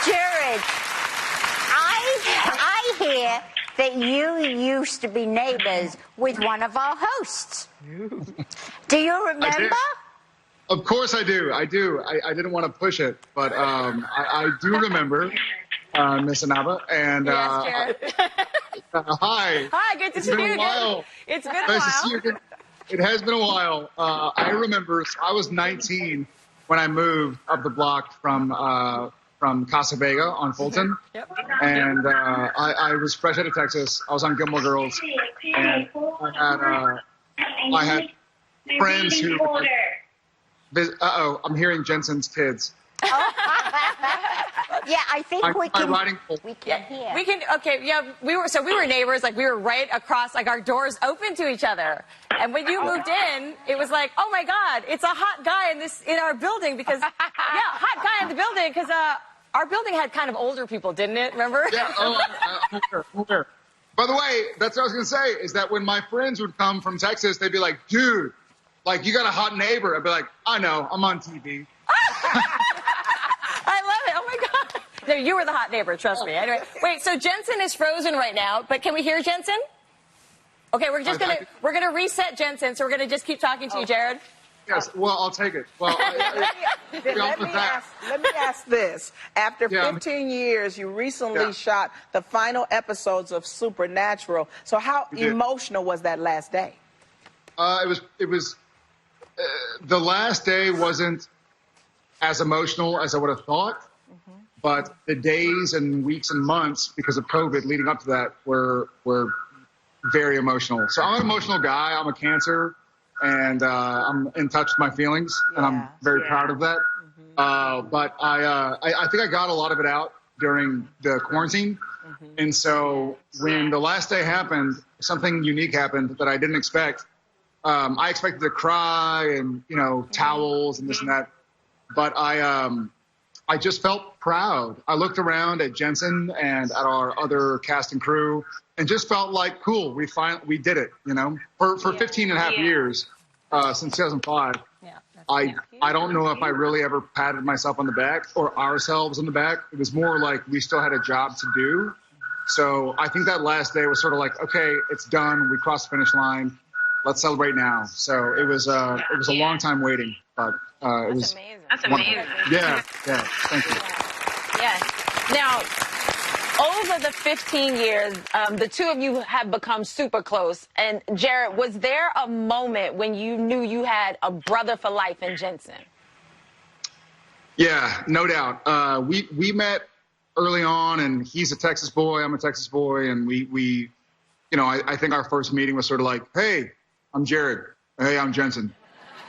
Jared, I hear that you used to be neighbors with one of our hosts. Do you remember? Of course I do. I didn't want to push it, but I do remember Miss Anaba. And yes, Jared. hi. Hi, good to see you again. It's been a while. Nice to see you again. It has been a while. I remember I was 19 when I moved up the block from Casa Vega on Fulton. Yep. And I was fresh out of Texas. I was on Gilmore Girls. And I had friends who... Uh-oh, I'm hearing Jensen's kids. Yeah, I think we can hear. We can, okay, yeah, we were neighbors, like we were right across, like our doors open to each other. And when you moved in, it was like, oh my God, it's a hot guy in our building because, yeah, hot guy in the building because our building had kind of older people, didn't it? Remember? Yeah, I'm aware. By the way, that's what I was going to say, is that when my friends would come from Texas, they'd be like, dude, like, you got a hot neighbor. I'd be like, I know, I'm on TV. I love it. Oh, my God. No, you were the hot neighbor, trust me. Anyway, wait, so Jensen is frozen right now, but can we hear Jensen? Okay, we're gonna reset Jensen, so we're gonna just keep talking to you, Jared. Yes, well, I'll take it. Well, let me ask this. After 15 years, you recently shot the final episodes of Supernatural. So how emotional was that last day? It was the last day wasn't as emotional as I would have thought, but the days and weeks and months because of COVID leading up to that were very emotional. So I'm an emotional guy. I'm a Cancer, and I'm in touch with my feelings, and I'm very proud of that. But I think I got a lot of it out during the quarantine. And so when the last day happened, something unique happened that I didn't expect. I expected to cry and, you know, towels and this and that. But I just felt proud. I looked around at Jensen and at our other cast and crew and just felt like, cool, we did it, you know. For 15 and a half years, since 2005, I don't know if I really ever patted myself on the back or ourselves on the back. It was more like we still had a job to do. So I think that last day was sort of like, okay, it's done. We crossed the finish line. Let's celebrate now. So it was a long time waiting, but it was amazing. That's amazing. Yeah. Thank you. Yeah. Now, over the 15 years, the two of you have become super close. And Jared, was there a moment when you knew you had a brother for life in Jensen? Yeah, no doubt. We met early on, and he's a Texas boy, I'm a Texas boy, and we you know, I think our first meeting was sort of like, hey, I'm Jared. Hey, I'm Jensen.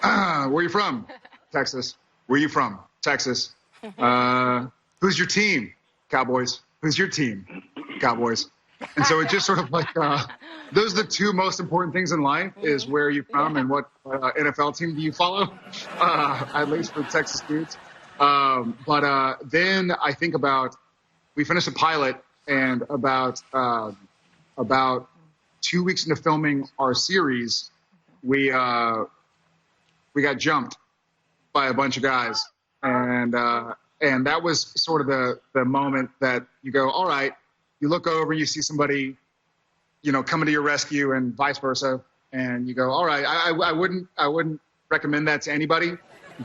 Where are you from? Texas. Where are you from? Texas. Who's your team? Cowboys. Who's your team? Cowboys. And so it just sort of like, those are the two most important things in life is where are you from and what NFL team do you follow, at least for Texas dudes. But then I think about, we finished a pilot and about 2 weeks into filming our series, we got jumped by a bunch of guys. And that was sort of the moment that you go, all right, you look over, you see somebody, you know, coming to your rescue and vice versa. And you go, all right, I wouldn't recommend that to anybody,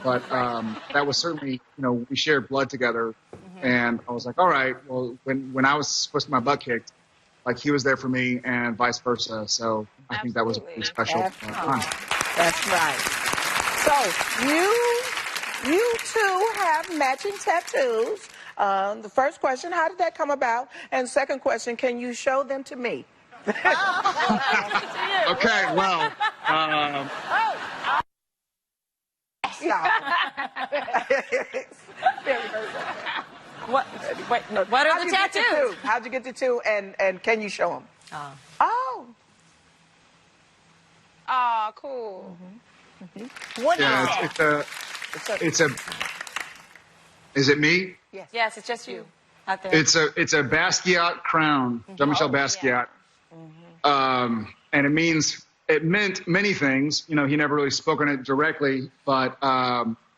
but that was certainly, you know, we shared blood together. And I was like, all right, well, when I was supposed to get my butt kicked, like he was there for me and vice versa. So I think that was a pretty special time. That's right. So you two have matching tattoos. The first question, how did that come about? And second question, can you show them to me? Okay, well. What are the tattoos? How'd you get the two, and can you show them? Oh. Oh, cool. What is it? It's a. Is it me? Yes, it's just you out there. It's a Basquiat crown, Jean-Michel Basquiat, and it meant many things. You know, he never really spoke on it directly, but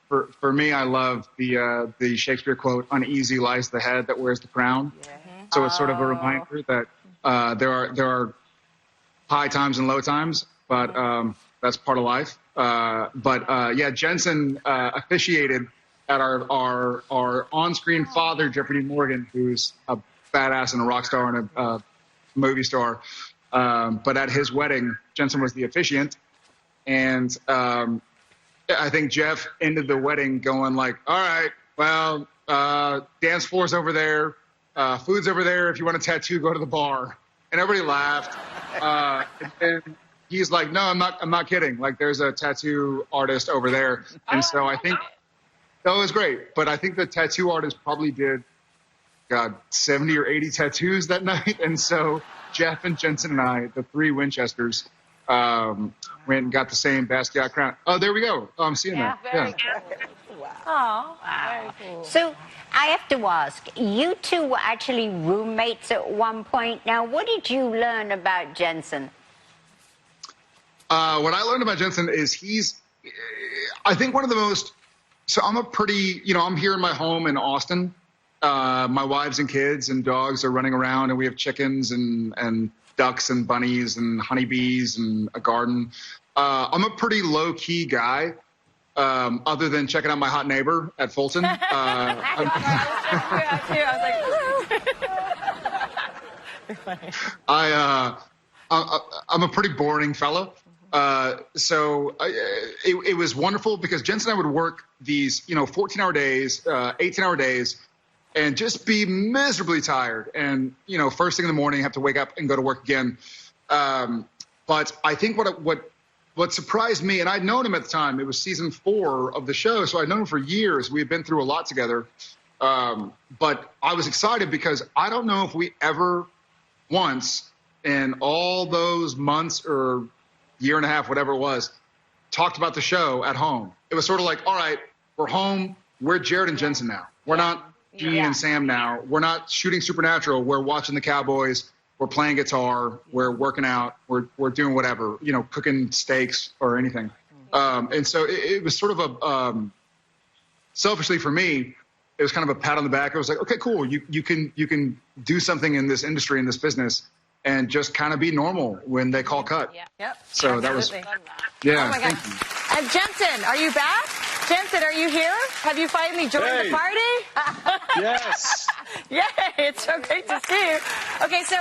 for me, I love the Shakespeare quote, "Uneasy lies the head that wears the crown." Yeah. So it's sort of a reminder that there are high times and low times, but that's part of life. Yeah, Jensen officiated at our on-screen father, Jeffrey Dean Morgan, who's a badass and a rock star and a movie star. But at his wedding, Jensen was the officiant, and I think Jeff ended the wedding going like, "All right, well, dance floor's over there, food's over there. If you want a tattoo, go to the bar." And everybody laughed. And he's like, "No, I'm not kidding. Like, there's a tattoo artist over there." And so I think that was great. But I think the tattoo artist probably did, 70 or 80 tattoos that night. And so Jeff and Jensen and I, the three Winchesters, went and got the same Basquiat crown. Oh, there we go. Oh, I'm seeing that. Very Yeah. cool. Wow. Oh, Very cool. So I have to ask, you two were actually roommates at one point. Now, what did you learn about Jensen? What I learned about Jensen is I think one of the most, so I'm I'm here in my home in Austin. My wives and kids and dogs are running around, and we have chickens and ducks and bunnies and honeybees and a garden. I'm a pretty low-key guy, other than checking out my hot neighbor at Fulton. I was like, I'm a pretty boring fella. So it was wonderful because Jensen and I would work these, 14-hour days, 18-hour days, and just be miserably tired. And, first thing in the morning, have to wake up and go to work again. But I think what surprised me, and I'd known him at the time, it was season 4 of the show, so I'd known him for years. We had been through a lot together. But I was excited because I don't know if we ever once in all those months or year and a half, whatever it was, talked about the show at home. It was sort of like, all right, we're home. We're Jared and Jensen now. We're not Gene and Sam now. We're not shooting Supernatural. We're watching the Cowboys. We're playing guitar. We're working out. We're doing whatever, cooking steaks or anything. And so it was sort of a selfishly for me, it was kind of a pat on the back. I was like, okay, cool. You can do something in this industry, in this business, and just kind of be normal when they call cut. Yeah. Yep. So that was, Absolutely. yeah. Oh my thank God. you. And Jensen, are you back? Jensen, are you here? Have you finally joined the party? Yes. Yay, it's so great to see you. Okay, so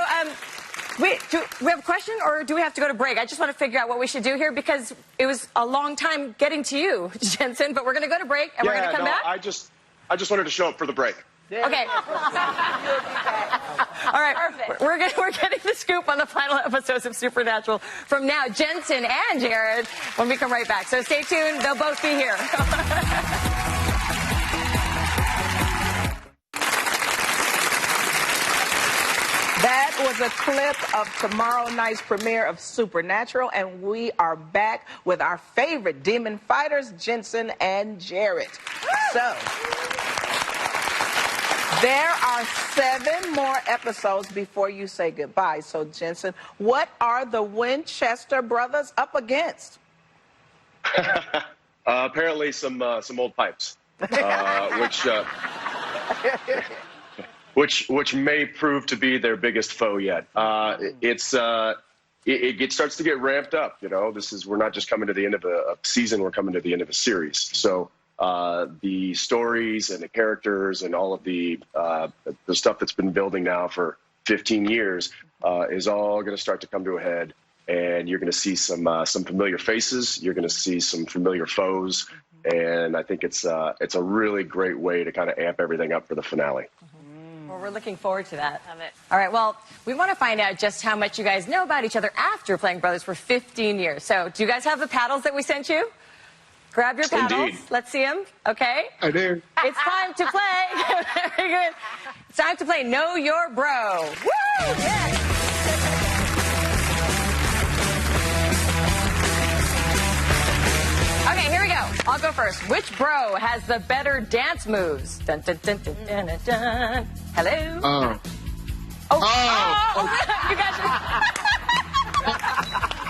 do we have a question or do we have to go to break? I just want to figure out what we should do here because it was a long time getting to you, Jensen, but we're going to go to break and we're going to come back. I just wanted to show up for the break. Okay. All right. Perfect. We're getting the scoop on the final episodes of Supernatural from now, Jensen and Jared, when we come right back. So stay tuned. They'll both be here. That was a clip of tomorrow night's premiere of Supernatural, and we are back with our favorite demon fighters, Jensen and Jared. So, there are 7 more episodes before you say goodbye. So, Jensen, what are the Winchester brothers up against? Apparently some old pipes, which may prove to be their biggest foe yet. It starts to get ramped up. We're not just coming to the end of a season; we're coming to the end of a series. So the stories and the characters and all of the stuff that's been building now for 15 years is all going to start to come to a head. And you're going to see some familiar faces. You're going to see some familiar foes. And I think it's a really great way to kind of amp everything up for the finale. Well, we're looking forward to that. Love it. All right, well, we want to find out just how much you guys know about each other after playing brothers for 15 years. So do you guys have the paddles that we sent you? Grab your paddles. Indeed. Let's see them. Okay. I do. It's time to play. Very good. It's time to play Know Your Bro. Woo! Yes. Okay, here we go. I'll go first. Which bro has the better dance moves? Dun, dun, dun, dun, dun, dun, dun. Hello? Oh. You guys.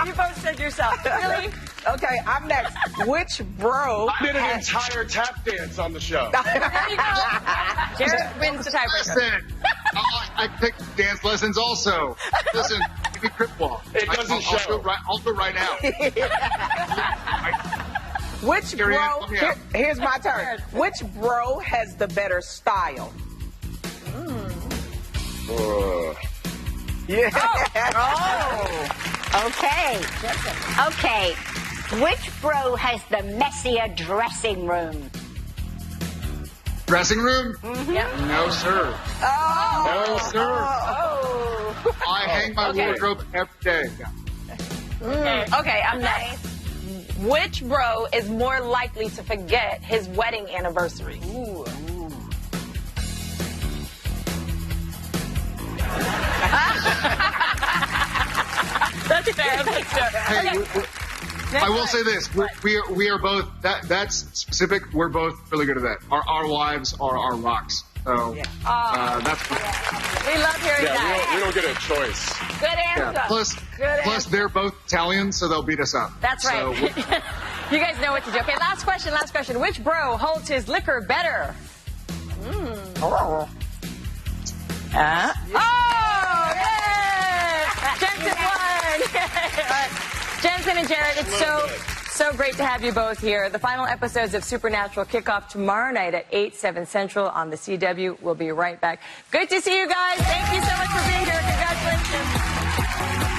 You both said yourself. Really? Okay, I'm next. Which bro? I did an entire tap dance on the show. There you go. Jared wins the tiebreaker. Listen, I picked dance lessons also. Listen, give me crip walk. It doesn't show. I'll do it right now. Which Carrie Ann, bro? help me out. Here's my turn. Which bro has the better style? Yeah. Oh. Okay. Okay. Which bro has the messier dressing room? Dressing room? Yeah. No, sir. Oh. No, sir. Oh. I hang my wardrobe every day. Okay, I'm next. Which bro is more likely to forget his wedding anniversary? Ooh. That's fair. That's fair. Hey, Okay. I will say this: we are both that's specific. We're both really good at that. Our wives are our rocks. So that's We love hearing Yeah, that. we don't get a choice. Good answer. yeah. Plus they're both Italian, so they'll beat us up. That's right. So, You guys know what to do. Okay, last question. Which bro holds his liquor better? Oh, yay! Jensen won! All right. Jensen and Jared, it's so great to have you both here. The final episodes of Supernatural kick off tomorrow night at 8, 7 Central on the CW. We'll be right back. Good to see you guys. Thank you so much for being here. Congratulations.